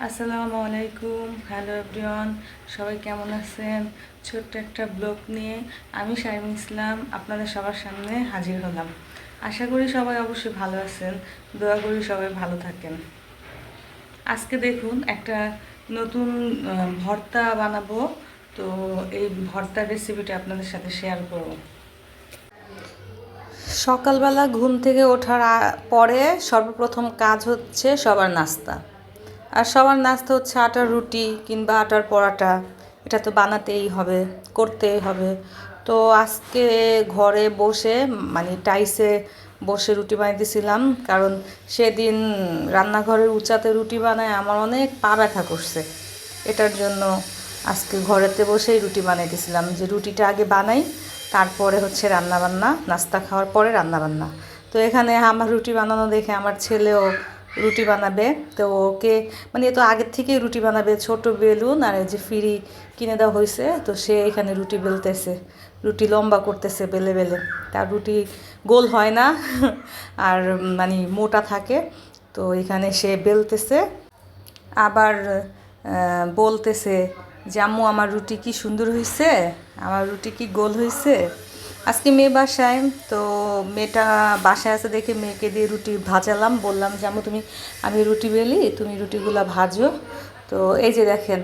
আসসালামু আলাইকুম, hello everyone. সবাই কেমন আছেন? ছোট্ট একটা ব্লগ নিয়ে আমি শারমিন ইসলাম আপনাদের সবার সামনে হাজির হলাম। আশা করি সবাই অবশ্যই ভালো আছেন, দোয়া করি সবাই ভালো থাকেন। আজকে দেখুন একটা নতুন ভর্তা বানাবো। তো এই ভর্তার রেসিপিটা আপনাদের সাথে শেয়ার করব। সকালবেলা ঘুম থেকে ওঠার পরে সর্বপ্রথম কাজ হচ্ছে সবার নাস্তা। আর সবার নাস্তা হচ্ছে আটার রুটি কিংবা আটার পরাটা। এটা তো বানাতেই হবে, করতেই হবে। তো আজকে ঘরে বসে মানে টাইসে বসে রুটি বানাইতেছিলাম, কারণ সেদিন রান্নাঘরের উঁচাতে রুটি বানায় আমার অনেক পা ব্যথা করছে। এটার জন্য আজকে ঘরেতে বসেই রুটি বানাইতেছিলাম, যে রুটিটা আগে বানাই, তারপরে হচ্ছে রান্নাবান্না, নাস্তা খাওয়ার পরে রান্নাবান্না। তো এখানে আমার রুটি বানানো দেখে আমার ছেলেও রুটি বানাবে। তো ওকে মানে এ তো আগের থেকেই রুটি বানাবে, ছোট বেলুন আর এই যে ফিরি কিনে দেওয়া হয়েছে, তো সে এখানে রুটি বেলতেছে, রুটি লম্বা করতেছে বেলে বেলে। তার রুটি গোল হয় না আর মানে মোটা থাকে। তো এখানে সে বেলতেছে, আবার বলতেছে যে আম্মু আমার রুটি কি সুন্দর হয়েছে, আমার রুটি কি গোল হয়েছে। আজকে মেয়ে বাসায়, তো মেয়েটা বাসায় আছে দেখে মেয়েকে দিয়ে রুটি ভাজালাম, বললাম যে আম্মু আমি রুটি বেলি, তুমি রুটিগুলো ভাজো। তো এই যে দেখেন,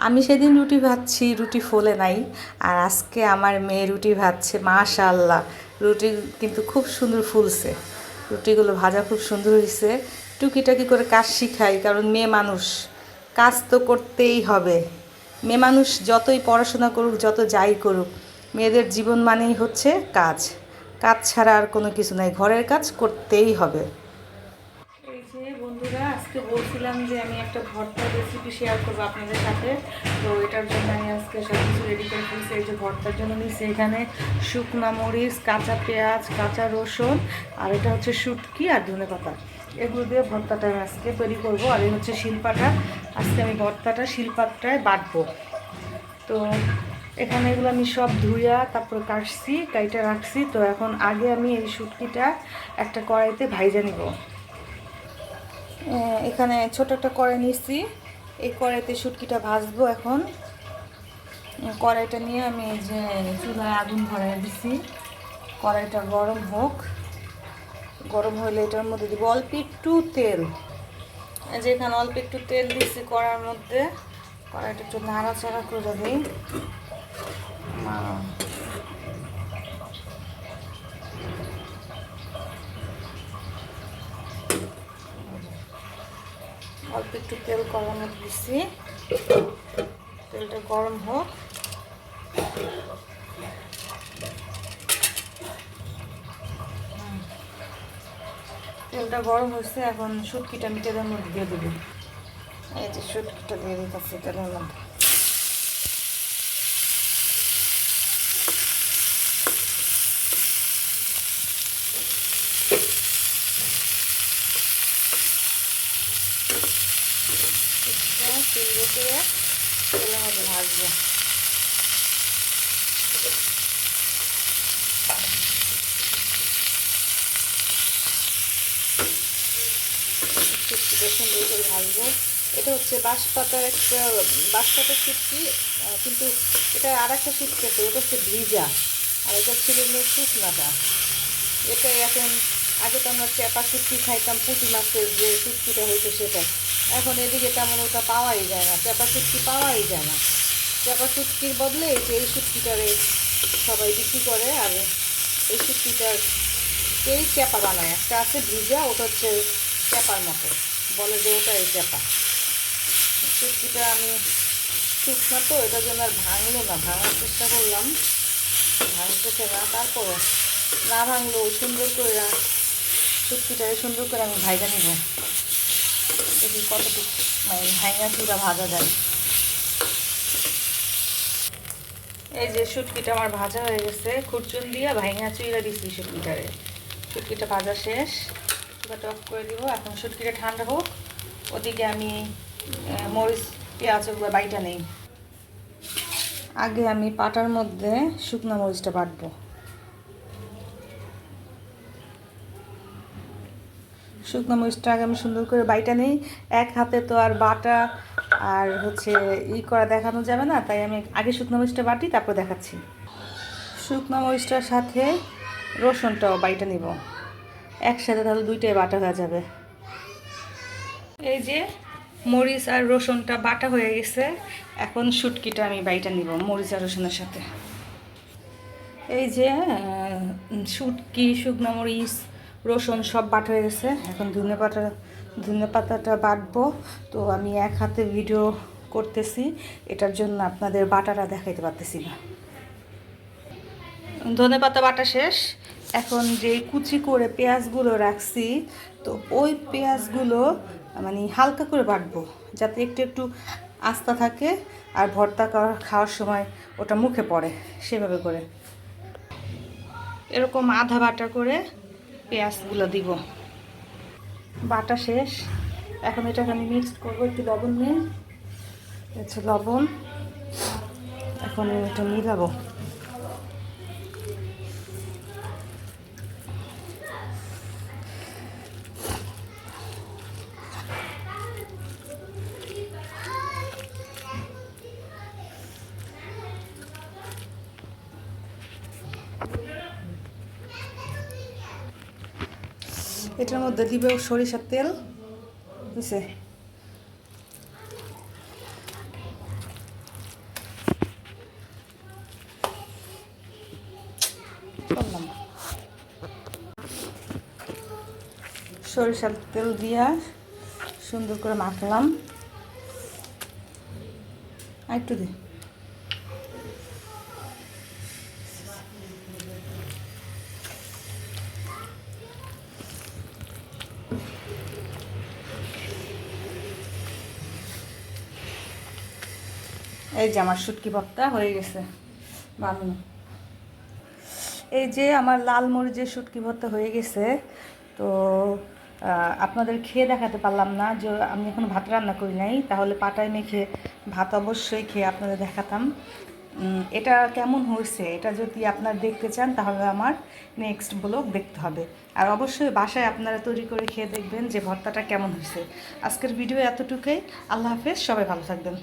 আমি সেদিন রুটি ভাজছি, রুটি ফোলে নাই, আর আজকে আমার মেয়ে রুটি ভাজছে, মাশাআল্লাহ রুটি কিন্তু খুব সুন্দর ফুলছে, রুটিগুলো ভাজা খুব সুন্দর হয়েছে। টুকিটাকি করে কাজ শিখাই, কারণ মেয়ে মানুষ, কাজ তো করতেই হবে। মেয়ে মানুষ যতই পড়াশোনা করুক, যত যাই করুক, মেয়েদের জীবন মানেই হচ্ছে কাজ। কাজ ছাড়া আর কোনো কিছু নাই, ঘরের কাজ করতেই হবে। এই যে বন্ধুরা, আজকে বলছিলাম যে আমি একটা ভর্তার রেসিপি শেয়ার করবো আপনাদের সাথে। তো এটার জন্য আমি আজকে সব কিছু রেডি করে ফেলছি। এই যে ভর্তার জন্য নিচ্ছি এখানে শুকনো মরিচ, কাঁচা পেঁয়াজ, কাঁচা রসুন, আর এটা হচ্ছে শুটকি আর ধনেপাতা। এগুলো দিয়ে ভর্তাটা আমি আজকে তৈরি করবো। আর এই হচ্ছে শিলপাটা, আজকে আমি ভর্তাটা শিলপাটায় বাটবো। তো এখানে এগুলো আমি সব ধুইয়া তারপর কাটছি, কাইটা রাখছি। তো এখন আগে আমি এই শুটকিটা একটা কড়াইতে ভাইজা নিব। এখানে ছোট একটা কড়াই নিচ্ছি, এই কড়াইতে শুটকিটা ভাজবো। এখন কড়াইটা নিয়ে আমি এই যে চুলায় আগুন ধরাই দিছি, কড়াইটা গরম হোক। গরম হলে এটার মধ্যে দিব অল্প একটু তেল। এই যে এখানে অল্প একটু তেল দিচ্ছি কড়ার মধ্যে, কড়াইটা একটু নাড়াচাড়া করে দিই। অল্প একটু তেল কড়ার মধ্যে দিচ্ছি, তেলটা গরম হোক। তেলটা গরম হচ্ছে, এখন শুটকিটা আমি তেলের মধ্যে দিয়ে দেবো। এই যে শুটকিটা দিয়ে দিতেছি তেলের মধ্যে। তেল বসিয়ে তেলের মধ্যে ভাজবো। শুটকিটা সুন্দর করে ভাজবো। এটা হচ্ছে বাঁশপাতার একটা, বাঁশপাতার শুটকি, কিন্তু এটা আর একটা শুটকি আছে, ওটা হচ্ছে ভিজা, আর এটা ছিল শুকনাটা। এটাই এখন, আগে তো আমরা চেপা শুটকি খাইতাম, পুঁটি মাছের যে শুটকিটা হইতো সেটা। এখন এদিকে তেমন ওটা পাওয়াই যায় না, চেপা শুটকি পাওয়াই যায় না। চেপা শুটকির বদলে এই শুটকিটারে সবাই বিক্রি করে। আর এই শুটকিটার এই চেপা বানায়, একটা আছে ভিজা, ওটা হচ্ছে চেপার মতো, বলে যে ওটাই চেপা। শুটকিটা আমি শুকনা তো, এটার জন্য আর ভাঙলো না, ভাঙার চেষ্টা করলাম, ভাঙতেছে না। তারপরও না ভাঙলেও সুন্দর করে শুটকিটারে সুন্দর করে আমি ভাজা নিব, দেখি কতটুকু মানে ভাঙা চুরা ভাজা যায়। এই যে শুটকিটা আমার ভাজা হয়ে গেছে, খুরচুন দিয়ে ভাঙা চুইরা দিচ্ছি শুটকিটারে। শুটকিটা ভাজা শেষ, চুলাটা অফ করে দিব। এখন শুটকিটা ঠান্ডা হোক, ওদিকে আমি মরিচ পেঁয়াজ ওগুলো বাইটা নেই। আগে আমি পাটার মধ্যে শুকনো মরিচটা বাটবো। শুকনো মরিচটা আগে আমি সুন্দর করে বাইটা নেই, এক হাতে তো আর বাটা আর হচ্ছে করা দেখানো যাবে না, তাই আমি আগে শুকনো মরিচটা বাটি তারপর দেখাচ্ছি। শুকনো মরিচটার সাথে রসুনটাও বাইটা নিব একসাথে, তাহলে দুইটাই বাটা হয়ে যাবে। এই যে মরিচ আর রসুনটা বাটা হয়ে গেছে, এখন শুটকিটা আমি বাইটা নিব মরিচ আর রসুনের সাথে। এই যে শুটকি, শুকনো মরিচ, রসুন সব বাটা হয়ে গেছে, এখন ধনে পাতাটা বাটবো। তো আমি এক হাতে ভিডিও করতেছি, এটার জন্য আপনাদের বাটাটা দেখাইতে পারতেছি না। ধনে পাতা বাটা শেষ, এখন যে কুচি করে পেঁয়াজগুলো রাখছি, তো ওই পেঁয়াজগুলো মানে হালকা করে বাটবো যাতে একটু একটু আস্তা থাকে, আর ভর্তা খাওয়ার সময় ওটা মুখে পড়ে সেভাবে করে। এরকম আধা বাটা করে পেঁয়াজগুলো দিব। বাটা শেষ, এখন এটাকে আমি মিক্সড করবো। একটু লবণ নিয়ে, আচ্ছা লবণ, এখন এটা মিলাবো। এটার মধ্যে দিবে সরিষার তেল, বুঝছে? সরিষার তেল দিয়া সুন্দর করে মাখলাম। একটু দি, এই যে আমার শুটকি ভর্তা হয়ে গেছে বানানো। এই যে আমার লাল মরিচের শুটকি ভর্তা হয়ে গেছে। তো আপনাদের খেয়ে দেখাতে পারলাম না, যে আমি এখন ভাত রান্না করি নাই, তাহলে পাটায় মেখে ভাত অবশ্যই খেয়ে আপনাদের দেখাতাম। এটা কেমন হয়েছে এটা যদি আপনারা দেখতে চান তাহলে আমার নেক্সট ব্লগ দেখতে হবে। আর অবশ্যই বাসায় আপনারা তৈরি করে খেয়ে দেখবেন যে ভর্তাটা কেমন হয়েছে। আজকের ভিডিও এতটুকুই। আল্লাহ হাফেজ, সবাই ভালো থাকবেন।